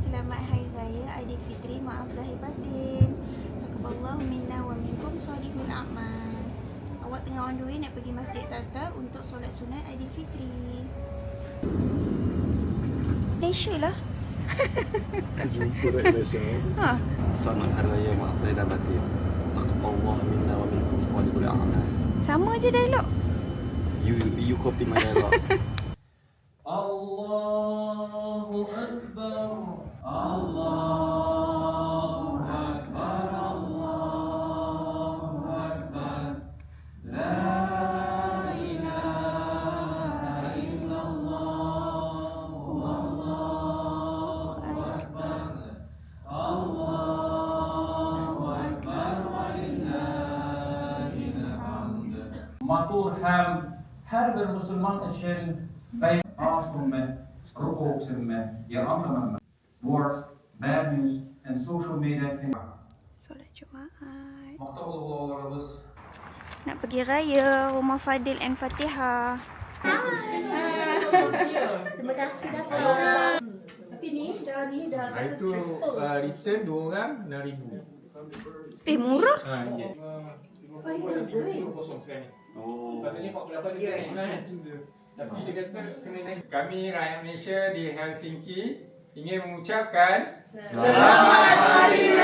selamat Hari Raya Aidilfitri. Maaf zahir batin. Taqabbalallahu minna wa minkum solihul a'mal. Awak tengah on the way nak pergi Masjid Tata untuk solat sunat Aidilfitri. Malaysia lah. Jumpa kat Malaysia. Selamat Hari Raya, maaf zahir dan batin. Taqabbalallahu minna wa minkum solihul a'mal. Sama je dialog. You copy my dialogue. Allahu Akbar, Allahu Akbar, Allahu Akbar, La ilaha illallah, Allahu Akbar, Allahu Akbar, walillahil hamd. Matur ham her bir Müslüman için words, bad news, and social media can Solat Jumaat. Muhtaramlarımız Nak pergi raya rumah Fadil and Fatihah. Terima kasih datang. Tapi ni dah Itu return 2 orang 6,000. Murah. Ya. Oh. Patutnya 48 dia naik kan. Tapi dia kata kena naik. Kami rakyat Malaysia di Helsinki ingin mengucapkan Selamat Hari